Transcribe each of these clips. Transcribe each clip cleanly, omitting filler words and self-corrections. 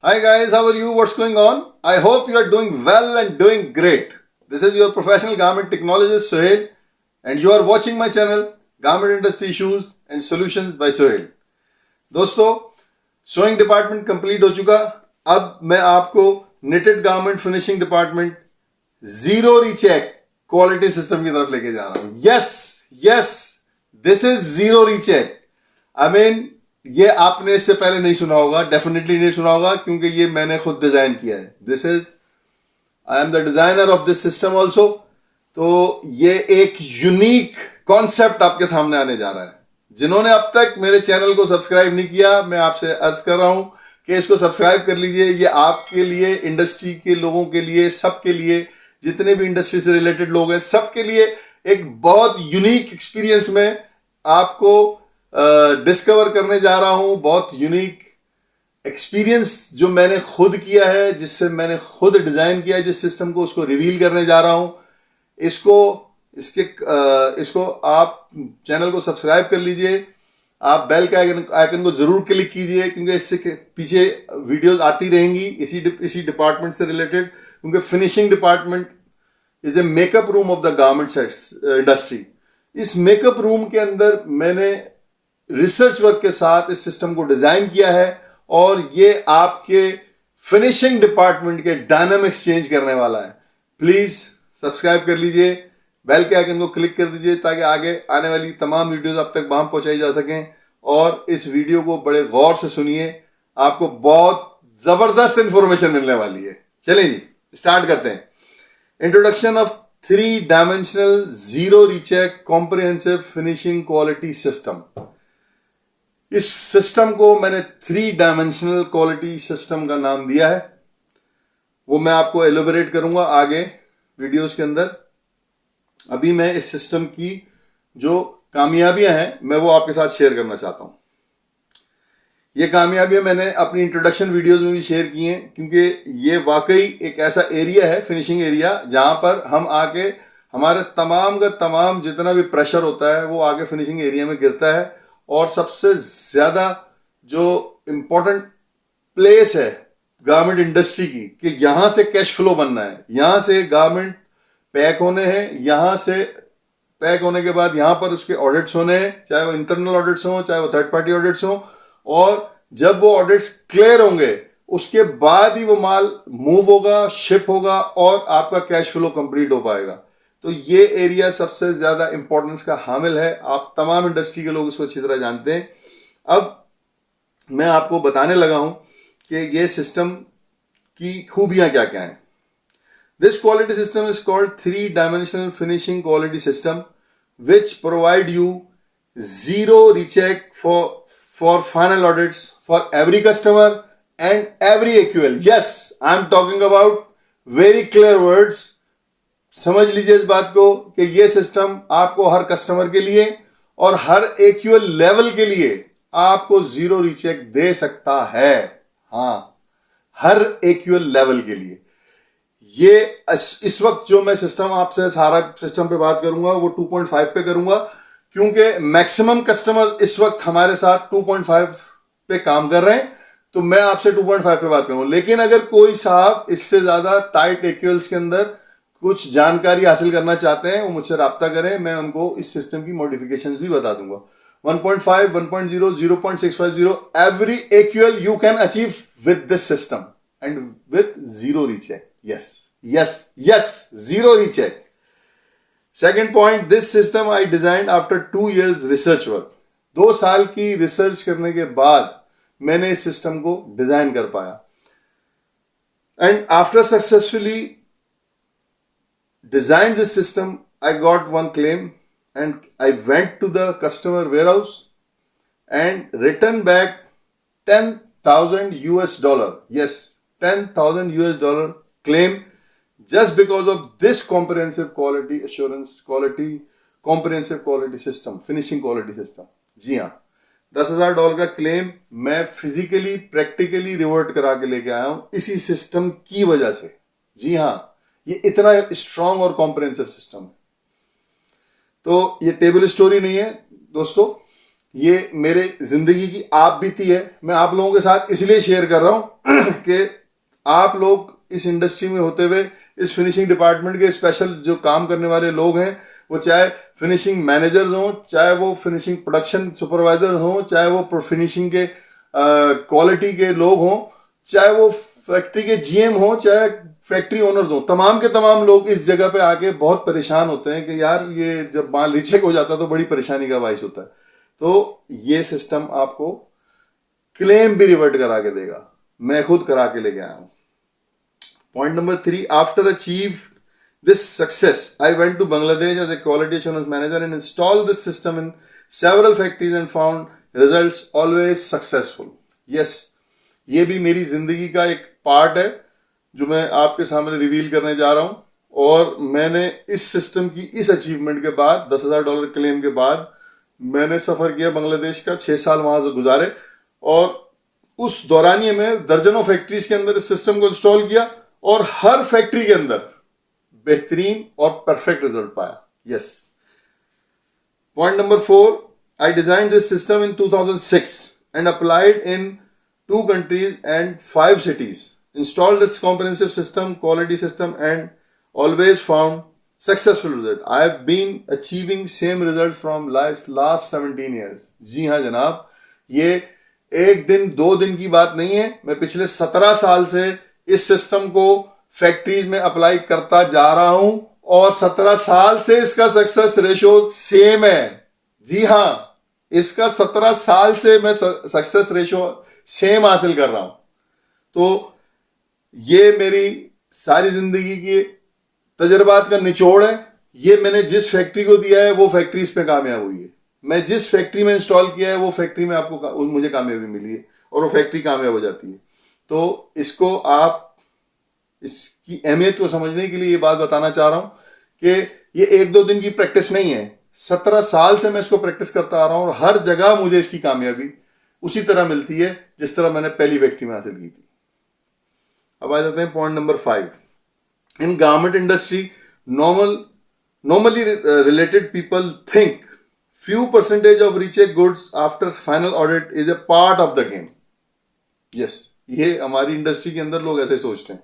Hi guys, how are you? What's going on? I hope you are doing well and doing great. This is your professional garment technologist Sohail and you are watching my channel Garment Industry Issues and Solutions by Sohail. दोस्तों, showing department complete हो चुका। अब मैं आपको knitted garment finishing department zero recheck quality system की तरफ लेके जा रहा हूं। Yes, this is zero recheck. I mean ये आपने इससे पहले नहीं सुना होगा, डेफिनेटली नहीं सुना होगा, क्योंकि ये मैंने खुद डिजाइन किया है। This is I am the designer of this system also. तो ये एक यूनिक कॉन्सेप्ट आपके सामने आने जा रहा है। जिन्होंने अब तक मेरे चैनल को सब्सक्राइब नहीं किया, मैं आपसे अर्ज कर रहा हूं कि इसको सब्सक्राइब कर लीजिए। ये आपके लिए, इंडस्ट्री के लोगों के लिए, सबके लिए, जितने भी इंडस्ट्री से रिलेटेड लोग हैं, सबके लिए एक बहुत यूनिक एक्सपीरियंस में आपको डिस्कवर करने जा रहा हूं। बहुत यूनिक एक्सपीरियंस जो मैंने खुद किया है, जिससे मैंने खुद डिजाइन किया है जिस सिस्टम को, उसको रिवील करने जा रहा हूं। इसको आप चैनल को सब्सक्राइब कर लीजिए। आप बेल के आइकन को जरूर क्लिक कीजिए, क्योंकि इससे पीछे वीडियोस आती रहेंगी इसी डिपार्टमेंट से रिलेटेड। क्योंकि finishing department is a makeup room of the garment industry. इस मेकअप रूम के अंदर मैंने रिसर्च वर्क के साथ इस सिस्टम को डिजाइन किया है, और ये आपके फिनिशिंग डिपार्टमेंट के डायनामिक्स चेंज करने वाला है। प्लीज सब्सक्राइब कर लीजिए, बेल के आइकन को क्लिक कर दीजिए, ताकि आगे आने वाली तमाम वीडियोस आप तक वहां पहुंचाई जा सकें। और इस वीडियो को बड़े गौर से सुनिए, आपको बहुत जबरदस्त इंफॉर्मेशन मिलने वाली है। चलिए जी, स्टार्ट करते हैं। Introduction of 3 dimensional zero recheck comprehensive finishing quality system. इस सिस्टम को मैंने 3 डायमेंशनल क्वालिटी सिस्टम का नाम दिया है। वो मैं आपको एलोबरेट करूंगा आगे वीडियोस के अंदर। अभी मैं इस सिस्टम की जो कामयाबियां हैं, मैं वो आपके साथ शेयर करना चाहता हूं। ये कामयाबियां मैंने अपनी इंट्रोडक्शन वीडियोस में भी शेयर की हैं, क्योंकि ये वाकई एक ऐसा एरिया है, फिनिशिंग एरिया, जहां पर हम आके हमारे तमाम का तमाम जितना भी प्रेशर होता है वो आगे फिनिशिंग एरिया में गिरता है। और सबसे ज्यादा जो इंपॉर्टेंट प्लेस है गारमेंट इंडस्ट्री की, कि यहां से कैश फ्लो बनना है, यहां से गारमेंट पैक होने हैं, यहां से पैक होने के बाद यहां पर उसके ऑडिट्स होने हैं, चाहे वो इंटरनल ऑडिट्स हो, चाहे वो थर्ड पार्टी ऑडिट्स हो। और जब वो ऑडिट्स क्लियर होंगे, उसके बाद ही वो माल मूव होगा, शिप होगा, और आपका कैश फ्लो कंप्लीट हो पाएगा। तो ये एरिया सबसे ज्यादा इंपॉर्टेंस का हामिल है। आप तमाम इंडस्ट्री के लोग इसको अच्छी तरह जानते हैं। अब मैं आपको बताने लगा हूं कि ये सिस्टम की खूबियां क्या क्या हैं। This quality system is called 3 dimensional finishing quality system, which provide you zero recheck for final audits for every customer and every AQL. Yes, I'm talking about very clear words. समझ लीजिए इस बात को कि ये सिस्टम आपको हर customer के लिए और हर AQL लेवल के लिए आपको जीरो रीचेक दे सकता है। हाँ, हर AQL लेवल के लिए। ये इस वक्त जो मैं सिस्टम आपसे सारा सिस्टम पे बात करूंगा वो 2.5 पे करूंगा, क्योंकि मैक्सिमम कस्टमर इस वक्त हमारे साथ 2.5 पे काम कर रहे हैं। तो मैं आपसे 2.5 पे बात करूंगा। लेकिन अगर कोई साहब इससे ज्यादा टाइट AQLs के अंदर कुछ जानकारी हासिल करना चाहते हैं, वो मुझसे राब्ता करें, मैं उनको इस सिस्टम की मॉडिफिकेशंस भी बता दूंगा। 1.5, 1.0, 0.650 every AQL you can achieve with this system and with zero recheck. Yes, zero recheck. Second point, this system I designed after 2 years research work. 2 साल की रिसर्च करने के बाद मैंने इस सिस्टम को डिजाइन कर पाया। And after successfully design this system, I got one claim and I went to the customer warehouse and returned back $10,000. Yes, $10,000 claim, just because of this comprehensive quality assurance, comprehensive quality system, finishing quality system. जी हाँ, $10,000 का claim मैं physically practically revert करा के लेके आया हूं इसी system की वजह से। जी हाँ, ये इतना स्ट्रांग और कॉम्प्रिहेंसिव सिस्टम है। तो ये टेबल स्टोरी नहीं है दोस्तों, ये मेरे जिंदगी की आप बीती है, मैं आप लोगों के साथ इसलिए शेयर कर रहा हूं कि आप लोग इस इंडस्ट्री में होते हुए इस फिनिशिंग डिपार्टमेंट के स्पेशल जो काम करने वाले लोग हैं, वो चाहे फिनिशिंग मैनेजर्स हों, चाहे वो फिनिशिंग प्रोडक्शन सुपरवाइजर हों, चाहे वो फिनिशिंग के क्वालिटी के लोग हों, चाहे वो फैक्ट्री के जीएम हों, चाहे फैक्ट्री ओनर्स हों, तमाम के तमाम लोग इस जगह पे आके बहुत परेशान होते हैं कि यार ये जब माल रिचेक हो जाता है तो बड़ी परेशानी का बाइस होता है। तो ये सिस्टम आपको क्लेम भी रिवर्ट करा के देगा, मैं खुद करा के लेके आया हूं। Point number 3, after achieve this success, I went to Bangladesh as a quality assurance manager and installed this system in several factories and found results always successful. Yes, ये भी मेरी जिंदगी का एक पार्ट है जो मैं आपके सामने रिवील करने जा रहा हूं। और मैंने इस सिस्टम की इस अचीवमेंट के बाद $10,000 क्लेम के बाद मैंने सफर किया बांग्लादेश का, 6 साल वहां से गुजारे और उस दौरानिए में दर्जनों फैक्ट्रीज के अंदर इस सिस्टम को इंस्टॉल किया और हर फैक्ट्री के अंदर बेहतरीन और परफेक्ट रिजल्ट पाया। Yes. Point number 4, I design this system in 2006 and applied in 2 countries and 5 cities. Installed this comprehensive system, quality system, and always found successful result. I have been achieving same result from last 17 years. जी हाँ जनाब, ये एक दिन 2 दिन की बात नहीं है, मैं पिछले 17 साल से इस सिस्टम को फैक्ट्रीज में अप्लाई करता जा रहा हूं और 17 साल से इसका सक्सेस रेशो सेम है। जी हाँ, इसका 17 साल से मैं सक्सेस रेशो सेम हासिल कर रहा हूं। तो ये मेरी सारी जिंदगी की तजर्बात का निचोड़ है। ये मैंने जिस फैक्ट्री को दिया है वो फैक्ट्री इस पे कामयाब हुई है, मैं जिस फैक्ट्री में इंस्टॉल किया है वो फैक्ट्री में आपको मुझे कामयाबी मिली है और वो फैक्ट्री कामयाब हो जाती है। तो इसको आप इसकी अहमियत को समझने के लिए ये बात बताना चाह रहा हूं कि ये 1-2 दिन की प्रैक्टिस नहीं है, 17 साल से मैं इसको प्रैक्टिस करता आ रहा हूं और हर जगह मुझे इसकी कामयाबी उसी तरह मिलती है जिस तरह मैंने पहली फैक्ट्री में हासिल की थी। अब आ जाते हैं point number 5। In garment industry normally related people think few percentage of recheck goods after final audit is a part of the game. Yes, ये हमारी इंडस्ट्री के अंदर लोग ऐसे सोचते हैं।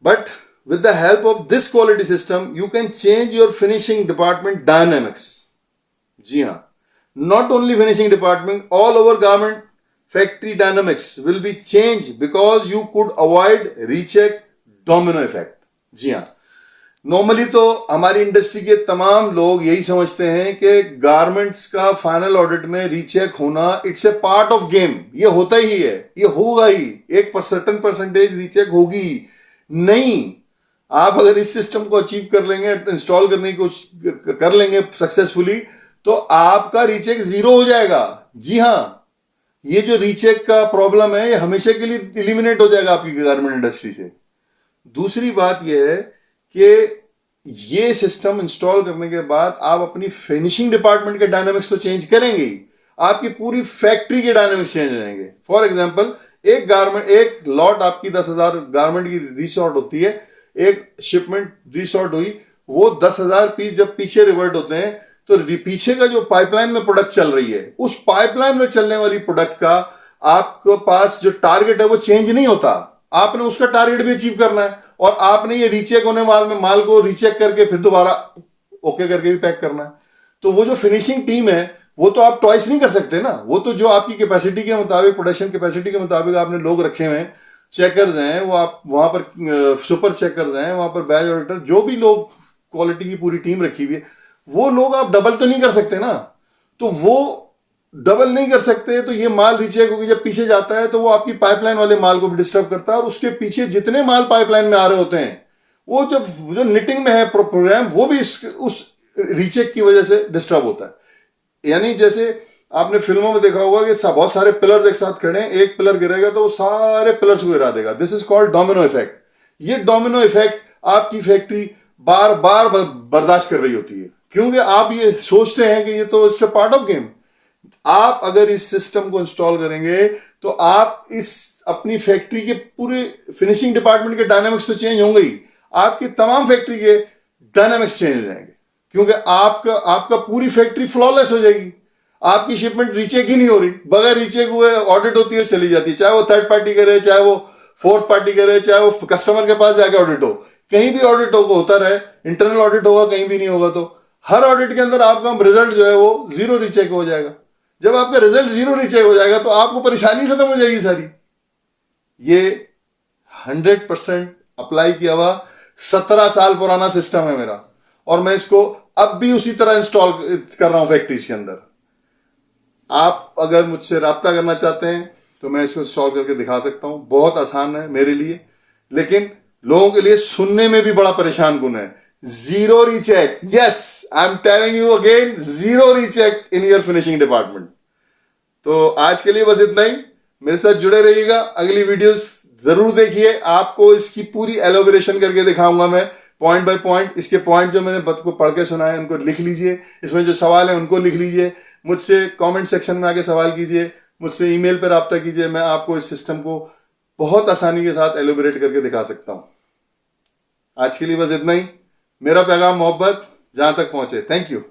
But with the help of this quality system, you can change your finishing department dynamics. जी हाँ, not only finishing department, all over garment factory dynamics will be changed because you could avoid recheck domino effect. जी हाँ, normally तो हमारी industry के तमाम लोग यही समझते हैं कि गारमेंट्स का फाइनल ऑडिट में रीचेक होना it's a part of game, ये होता ही है, ये होगा ही, एक सर्टेन परसेंटेज रीचेक होगी। नहीं, आप अगर इस सिस्टम को अचीव कर लेंगे, इंस्टॉल करने की कोशिश कर लेंगे सक्सेसफुली, तो आपका रीचेक 0 हो जाएगा। जी हाँ, ये जो रीचेक का प्रॉब्लम है ये हमेशा के लिए एलिमिनेट हो जाएगा आपकी गारमेंट इंडस्ट्री से। दूसरी बात यह है कि ये सिस्टम इंस्टॉल करने के बाद आप अपनी फिनिशिंग डिपार्टमेंट के डायनामिक्स तो चेंज करेंगे ही, आपकी पूरी फैक्ट्री के डायनामिक्स चेंज हो जाएंगे। फॉर एग्जांपल, एक लॉट आपकी 10,000 गारमेंट की रीसॉर्ट होती है, एक शिपमेंट रीसॉर्ट हुई, वो 10,000 पीस जब पीछे रिवर्ट होते हैं तो पीछे का जो पाइपलाइन में प्रोडक्ट चल रही है, उस पाइपलाइन में चलने वाली प्रोडक्ट का आपके पास जो टारगेट है वो चेंज नहीं होता, आपने उसका टारगेट भी अचीव करना है और आपने ये रीचेक होने वाले माल को रीचेक करके फिर दोबारा ओके करके भी पैक करना है। तो वो जो फिनिशिंग टीम है वो तो आप ट्वाइस नहीं कर सकते ना, वो तो जो आपकी कैपेसिटी के मुताबिक, प्रोडक्शन कैपेसिटी के मुताबिक आपने लोग रखे हुए हैं, चेकर्स हैं, वो आप वहां पर सुपर चेकर्स हैं, वहां पर बैच ऑडिटर, जो भी लोग क्वालिटी की पूरी टीम रखी हुई है, वो लोग आप डबल तो नहीं कर सकते ना। तो वो डबल नहीं कर सकते, तो ये माल रीचेक होकर जब पीछे जाता है तो वो आपकी पाइपलाइन वाले माल को भी डिस्टर्ब करता है और उसके पीछे जितने माल पाइपलाइन में आ रहे होते हैं वो जब जो निटिंग में है प्रोग्राम, वो भी उस रीचेक की वजह से डिस्टर्ब होता है। यानी जैसे आपने फिल्मों में देखा होगा कि बहुत सारे पिलर्स एक साथ खड़े हैं, एक पिलर गिरेगा तो वो सारे पिलर्स को गिरा देगा। This is called domino effect. ये डोमिनो इफेक्ट आपकी फैक्ट्री बार बार बर्दाश्त कर रही होती है, क्योंकि आप ये सोचते हैं कि ये तो it's a part of game. आप अगर इस सिस्टम को इंस्टॉल करेंगे तो आप इस अपनी फैक्ट्री के पूरे फिनिशिंग डिपार्टमेंट के डायनामिक्स तो चेंज होंगे ही, आपकी तमाम फैक्ट्री के डायनामिक्स चेंज हो जाएंगे। क्योंकि आपका आपका पूरी फैक्ट्री फ्लॉलेस हो जाएगी। आपकी शिपमेंट रीचेक ही नहीं हो रही, बगैर रीचेक हुए ऑडिट होती है चली जाती है, चाहे वो थर्ड पार्टी करे, चाहे वो फोर्थ पार्टी करे, चाहे वो कस्टमर के पास जाके ऑडिट हो, कहीं भी ऑडिट होता रहे, इंटरनल ऑडिट होगा कहीं भी नहीं होगा, तो हर ऑडिट के अंदर आपका रिजल्ट जो है वो जीरो रीचेक हो जाएगा। जब आपका रिजल्ट जीरो रीचेक हो जाएगा तो आपको परेशानी खत्म हो जाएगी सारी। ये 100% अप्लाई किया हुआ 17 साल पुराना सिस्टम है मेरा, और मैं इसको अब भी उसी तरह इंस्टॉल कर रहा हूं फैक्ट्रीज के अंदर। आप अगर मुझसे राब्ता करना चाहते हैं तो मैं इसको सॉल्व करके दिखा सकता हूं। बहुत आसान है मेरे लिए, लेकिन लोगों के लिए सुनने में भी बड़ा परेशान कुन है। Zero recheck, yes I am telling you again, zero recheck in your finishing department. तो आज के लिए बस इतना ही। मेरे साथ जुड़े रहिएगा, अगली वीडियोस जरूर देखिए। आपको इसकी पूरी एलोबरेशन करके दिखाऊंगा मैं, पॉइंट बाय पॉइंट। इसके पॉइंट जो मैंने को पढ़ के सुना है उनको लिख लीजिए, इसमें जो सवाल है उनको लिख लीजिए, मुझसे कमेंट सेक्शन में आके सवाल कीजिए, मुझसे ईमेल पर राब्ता कीजिए। मैं आपको इस सिस्टम को बहुत आसानी के साथ एलोबरेट करके दिखा सकता हूं। आज के लिए बस इतना ही। मेरा पैगाम मोहब्बत जहां तक पहुंचे। Thank you.